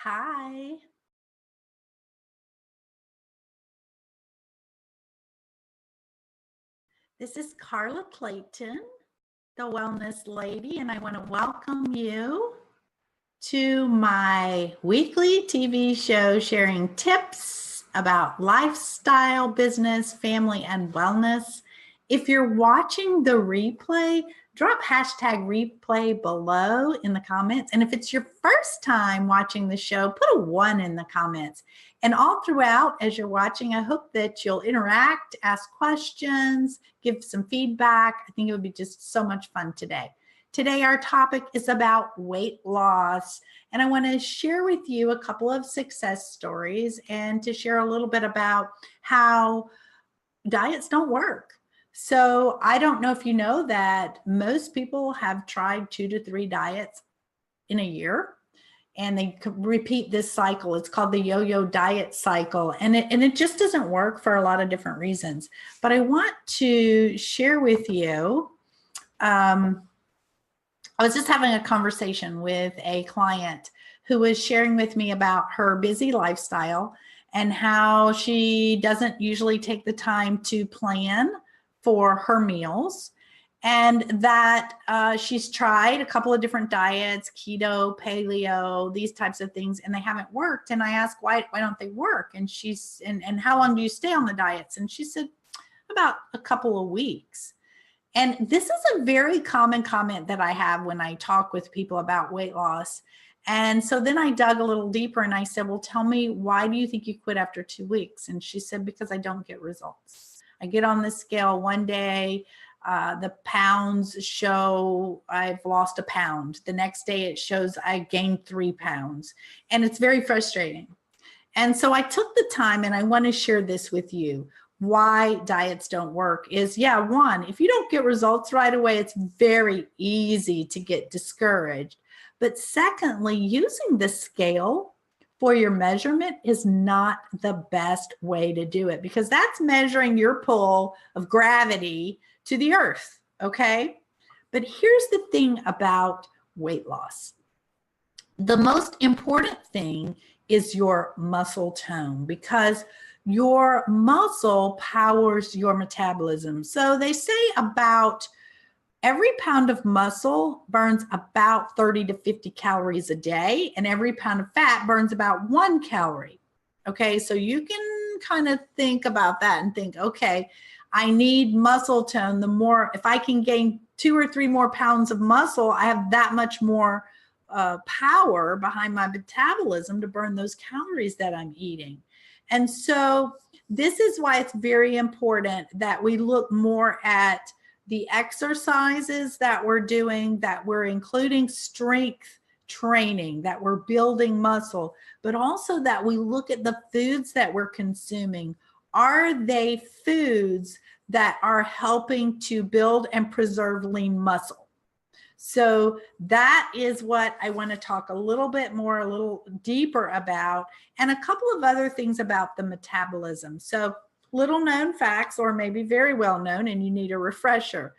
Hi. This is Carla Clayton, the Wellness Lady, and I want to welcome you to my weekly TV show sharing tips about lifestyle, business, family, and wellness. If you're watching the replay, drop hashtag replay below in the comments. And if it's your first time watching the show, put a 1 in the comments. And all throughout, as you're watching, I hope that you'll interact, ask questions, give some feedback. I think it would be just so much fun today. Today, our topic is about weight loss, and I want to share with you a couple of success stories and to share a little bit about how diets don't work. So I don't know if you know that most people have tried 2 to 3 diets in a year, and they repeat this cycle. It's called the yo-yo diet cycle, and it just doesn't work for a lot of different reasons. But I want to share with you, I was just having a conversation with a client who was sharing with me about her busy lifestyle and how she doesn't usually take the time to plan for her meals, and that she's tried a couple of different diets, keto, paleo, these types of things, and they haven't worked. And I asked, why don't they work? And and how long do you stay on the diets? And she said, about a couple of weeks. And this is a very common comment that I have when I talk with people about weight loss. And so then I dug a little deeper and I said, well, tell me, why do you think you quit after 2 weeks? And she said, because I don't get results. I get on the scale one day, the pounds show I've lost a pound. The next day it shows I gained 3 pounds. And it's very frustrating. And so I took the time, and I want to share this with you. Why diets don't work is, one, if you don't get results right away, it's very easy to get discouraged. But secondly, using the scale for your measurement is not the best way to do it, because that's measuring your pull of gravity to the earth, okay? But here's the thing about weight loss. The most important thing is your muscle tone, because your muscle powers your metabolism. So they say about every pound of muscle burns about 30 to 50 calories a day, and every pound of fat burns about 1 calorie. Okay, so you can kind of think about that and think, okay, I need muscle tone. The more, if I can gain 2 or 3 more pounds of muscle, I have that much more power behind my metabolism to burn those calories that I'm eating. And so this is why it's very important that we look more at the exercises that we're doing, that we're including strength training, that we're building muscle, but also that we look at the foods that we're consuming. Are they foods that are helping to build and preserve lean muscle? So that is what I want to talk a little bit more, a little deeper about, and a couple of other things about the metabolism. So little known facts, or maybe very well known, and you need a refresher.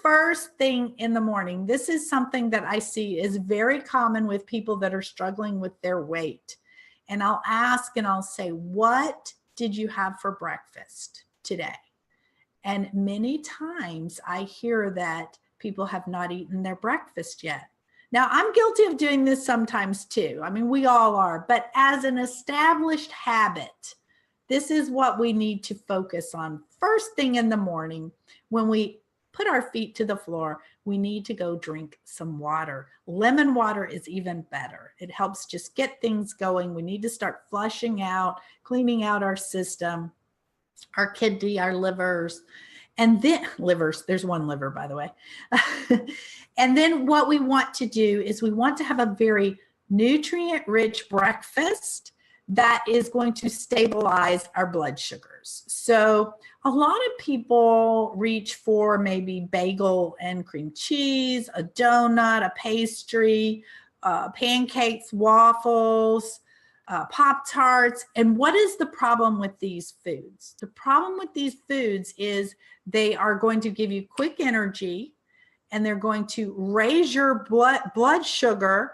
First thing in the morning, this is something that I see is very common with people that are struggling with their weight. And I'll ask and I'll say, what did you have for breakfast today? And many times I hear that people have not eaten their breakfast yet. Now, I'm guilty of doing this sometimes too. I mean, we all are, but as an established habit, this is what we need to focus on. First thing in the morning, when we put our feet to the floor, we need to go drink some water. Lemon water is even better. It helps just get things going. We need to start flushing out, cleaning out our system, our kidney, our livers. And then there's one liver, by the way. And then what we want to do is we want to have a very nutrient-rich breakfast that is going to stabilize our blood sugars. So a lot of people reach for maybe bagel and cream cheese, a donut, a pastry, pancakes, waffles, Pop-Tarts. And what is the problem with these foods? The problem with these foods is they are going to give you quick energy, and they're going to raise your blood sugar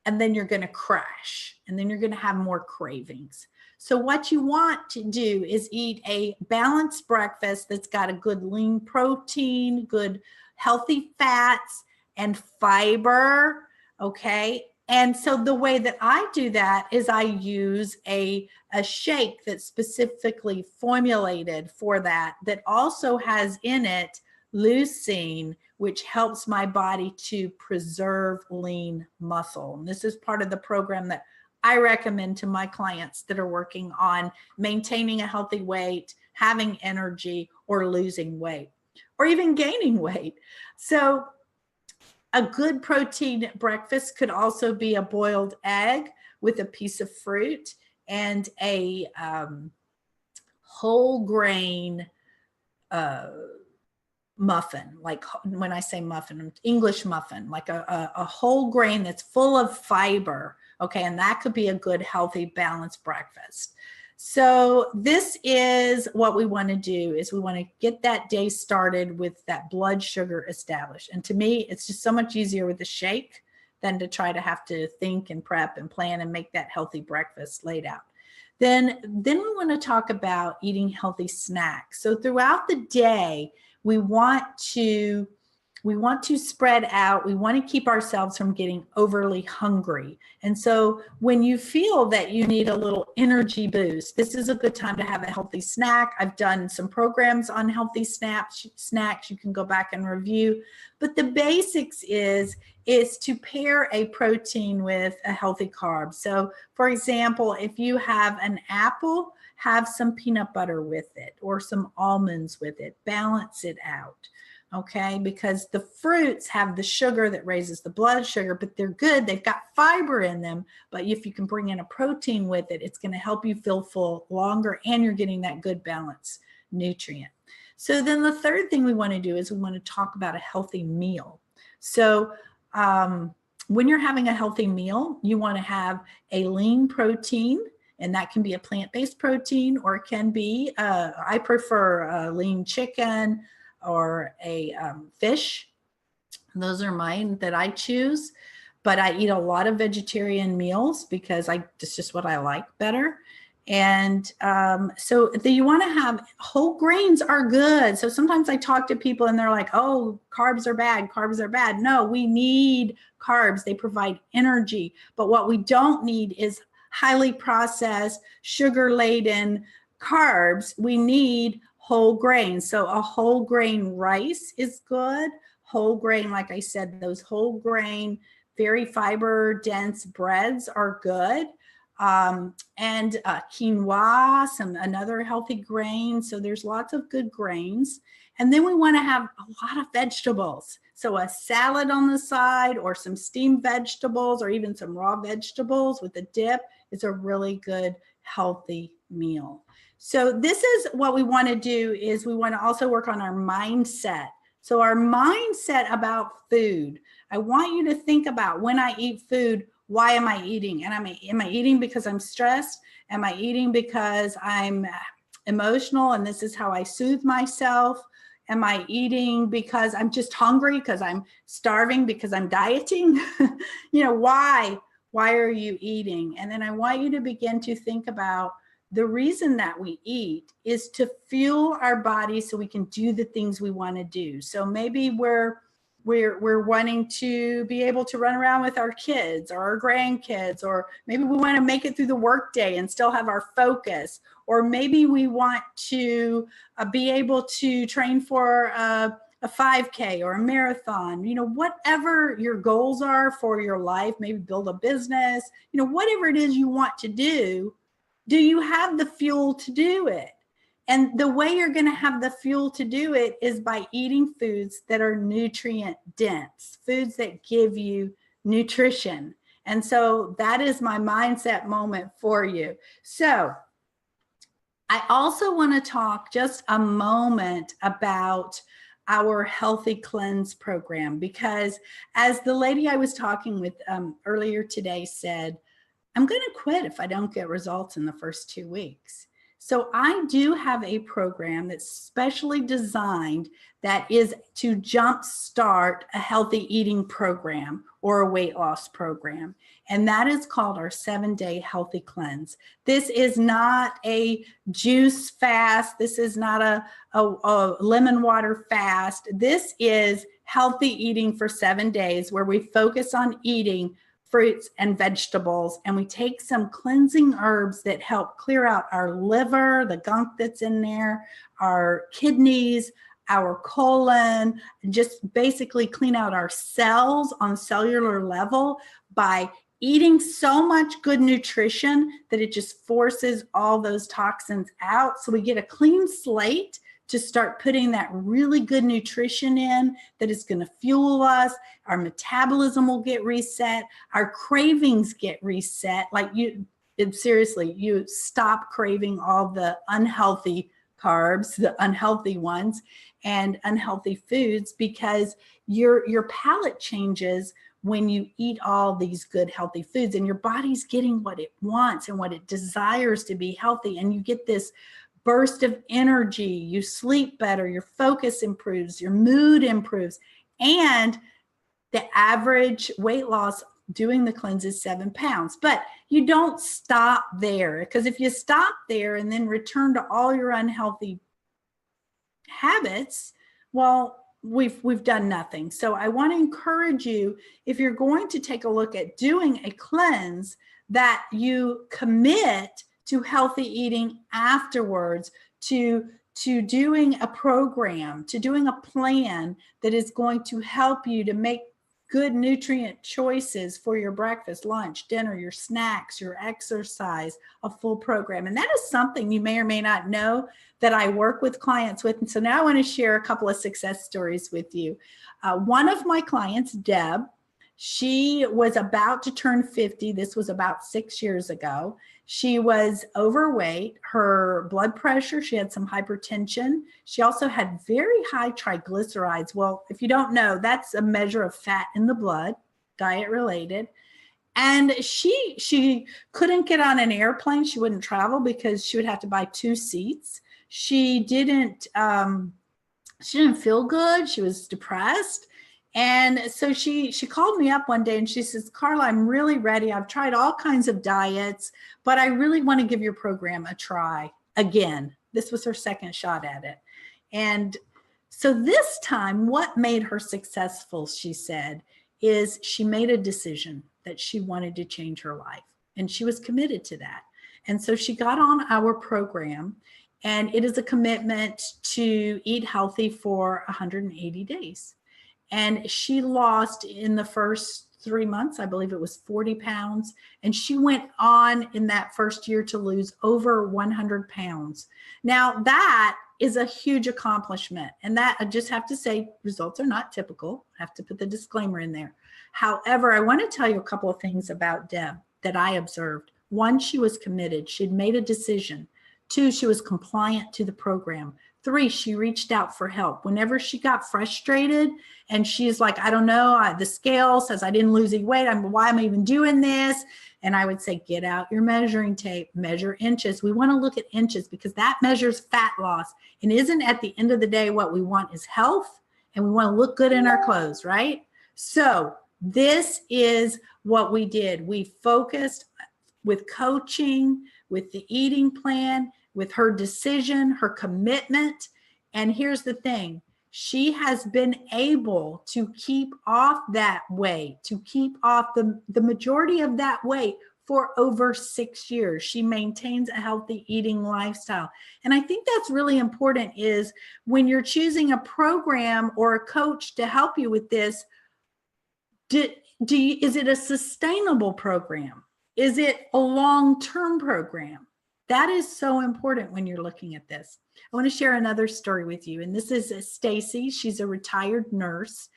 and then you're going to crash, and then you're going to have more cravings. So what you want to do is eat a balanced breakfast that's got a good lean protein, good healthy fats, and fiber, okay? And so the way that I do that is I use a shake that's specifically formulated for that also has in it leucine, which helps my body to preserve lean muscle. And this is part of the program that I recommend to my clients that are working on maintaining a healthy weight, having energy, or losing weight, or even gaining weight. So a good protein breakfast could also be a boiled egg with a piece of fruit and a whole grain muffin. Like when I say muffin, English muffin, like a whole grain that's full of fiber. Okay, and that could be a good, healthy, balanced breakfast. So this is what we want to do, is we want to get that day started with that blood sugar established. And to me, it's just so much easier with a shake than to try to have to think and prep and plan and make that healthy breakfast laid out. Then we want to talk about eating healthy snacks. So throughout the day, we want to spread out. We want to keep ourselves from getting overly hungry. And so when you feel that you need a little energy boost, this is a good time to have a healthy snack. I've done some programs on healthy snacks. You can go back and review. But the basics is to pair a protein with a healthy carb. So for example, if you have an apple, have some peanut butter with it or some almonds with it. Balance it out. Okay, because the fruits have the sugar that raises the blood sugar, but they're good. They've got fiber in them. But if you can bring in a protein with it, it's going to help you feel full longer, and you're getting that good balanced nutrient. So then the third thing we want to do is we want to talk about a healthy meal. So when you're having a healthy meal, you want to have a lean protein, and that can be a plant-based protein, or it can be, I prefer a lean chicken, or a fish. Those are mine that I choose, but I eat a lot of vegetarian meals because it's just what I like better. And so you want to have whole grains are good. So sometimes I talk to people and they're like, oh, carbs are bad. Carbs are bad. No, we need carbs. They provide energy. But what we don't need is highly processed, sugar-laden carbs. We need whole grains. So a whole grain rice is good. Whole grain, like I said, those whole grain, very fiber dense breads are good. And quinoa, another healthy grain. So there's lots of good grains. And then we want to have a lot of vegetables. So a salad on the side, or some steamed vegetables, or even some raw vegetables with a dip is a really good, healthy meal. So this is what we want to do, is we want to also work on our mindset. So our mindset about food. I want you to think about, when I eat food, why am I eating? And am I eating because I'm stressed? Am I eating because I'm emotional and this is how I soothe myself? Am I eating because I'm just hungry, because I'm starving, because I'm dieting? Why are you eating? And then I want you to begin to think about, the reason that we eat is to fuel our body so we can do the things we want to do. So maybe we're wanting to be able to run around with our kids or our grandkids, or maybe we want to make it through the workday and still have our focus, or maybe we want to be able to train for a 5K or a marathon. Whatever your goals are for your life, maybe build a business, whatever it is you want to do you have the fuel to do it? And the way you're going to have the fuel to do it is by eating foods that are nutrient dense, foods that give you nutrition. And so that is my mindset moment for you. So I also want to talk just a moment about our Healthy Cleanse program, because as the lady I was talking with earlier today said, I'm going to quit if I don't get results in the first 2 weeks. So I do have a program that's specially designed that is to jumpstart a healthy eating program or a weight loss program. And that is called our 7-day healthy cleanse. This is not a juice fast. This is not a lemon water fast. This is healthy eating for 7 days where we focus on eating fruits and vegetables, and we take some cleansing herbs that help clear out our liver, the gunk that's in there, our kidneys, our colon, and just basically clean out our cells on a cellular level by eating so much good nutrition that it just forces all those toxins out. So we get a clean slate to start putting that really good nutrition in that is going to fuel us. Our metabolism will get reset. Our cravings get reset. Like seriously, you stop craving all the unhealthy carbs, the unhealthy ones, and unhealthy foods, because your palate changes when you eat all these good healthy foods, and your body's getting what it wants and what it desires to be healthy. And you get this burst of energy, you sleep better, your focus improves, your mood improves, and the average weight loss doing the cleanse is 7 pounds. But you don't stop there, because if you stop there and then return to all your unhealthy habits, well, we've done nothing. So I want to encourage you, if you're going to take a look at doing a cleanse, that you commit to healthy eating afterwards, to doing a program, to doing a plan that is going to help you to make good nutrient choices for your breakfast, lunch, dinner, your snacks, your exercise, a full program. And that is something you may or may not know that I work with clients with. And so now I want to share a couple of success stories with you. One of my clients, Deb, she was about to turn 50. This was about 6 years ago. She was overweight, her blood pressure, she had some hypertension. She also had very high triglycerides. Well, if you don't know, that's a measure of fat in the blood, diet related. And she couldn't get on an airplane. She wouldn't travel because she would have to buy 2 seats. She didn't feel good. She was depressed. And so she called me up one day and she says, Carla, I'm really ready. I've tried all kinds of diets, but I really want to give your program a try again. This was her second shot at it. And so this time, what made her successful, she said, is she made a decision that she wanted to change her life. And she was committed to that. And so she got on our program, and it is a commitment to eat healthy for 180 days. And she lost in the first 3 months, I believe it was 40 pounds. And she went on in that first year to lose over 100 pounds. Now that is a huge accomplishment. And that I just have to say, results are not typical. I have to put the disclaimer in there. However, I want to tell you a couple of things about Deb that I observed. One, she was committed. She'd made a decision. 2, she was compliant to the program. 3, she reached out for help. Whenever she got frustrated and she's like, I don't know, the scale says I didn't lose any weight. Why am I even doing this? And I would say, get out your measuring tape, measure inches. We want to look at inches because that measures fat loss. And isn't at the end of the day, what we want is health, and we want to look good in our clothes, right? So this is what we did. We focused with coaching, with the eating plan, with her decision, her commitment. And here's the thing, she has been able to keep off that weight, to keep off the majority of that weight for over 6 years. She maintains a healthy eating lifestyle. And I think that's really important, is when you're choosing a program or a coach to help you with this, is it a sustainable program? Is it a long-term program? That is so important when you're looking at this. I want to share another story with you. And this is Stacy. She's a retired nurse.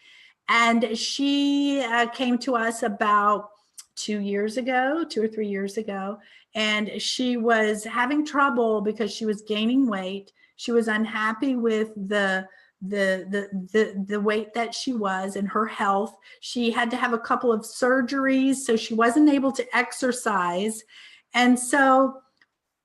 And she came to us about 2 years ago, 2 or 3 years ago. And she was having trouble because she was gaining weight. She was unhappy with the weight that she was and her health. She had to have a couple of surgeries, so she wasn't able to exercise. And so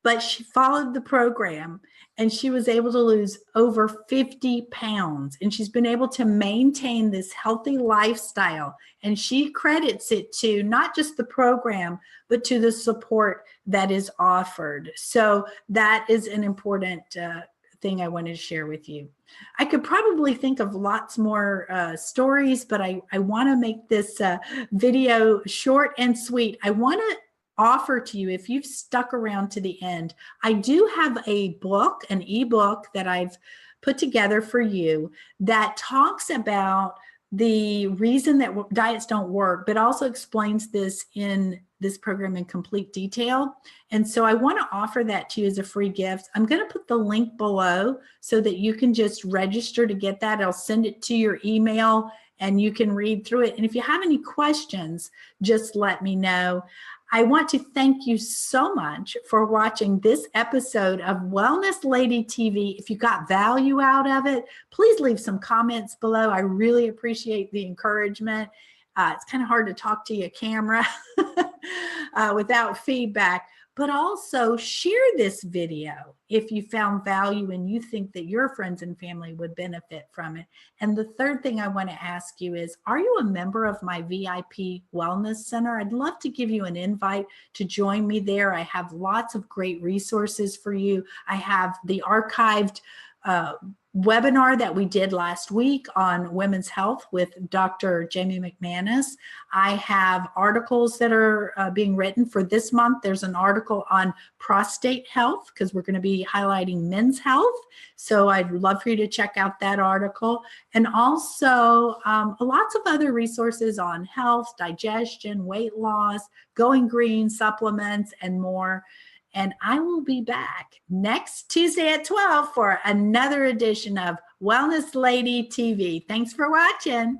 but she followed the program and she was able to lose over 50 pounds. And she's been able to maintain this healthy lifestyle. And she credits it to not just the program, but to the support that is offered. So that is an important thing I wanted to share with you. I could probably think of lots more stories, but I want to make this video short and sweet. I want to offer to you, if you've stuck around to the end, I do have a book, an ebook that I've put together for you that talks about the reason that diets don't work, but also explains this in this program in complete detail. And so I want to offer that to you as a free gift. I'm going to put the link below so that you can just register to get that. I'll send it to your email and you can read through it. And if you have any questions, just let me know. I want to thank you so much for watching this episode of Wellness Lady TV. If you got value out of it, please leave some comments below. I really appreciate the encouragement. It's kind of hard to talk to your camera without feedback, but also share this video if you found value and you think that your friends and family would benefit from it. And the third thing I want to ask you is, are you a member of my VIP Wellness Center? I'd love to give you an invite to join me there. I have lots of great resources for you. I have the archived webinar that we did last week on women's health with Dr. Jamie McManus. I have articles that are being written for this month. There's an article on prostate health because we're going to be highlighting men's health. So I'd love for you to check out that article. And also lots of other resources on health, digestion, weight loss, going green, supplements, and more. And I will be back next Tuesday at 12 for another edition of Wellness Lady TV. Thanks for watching.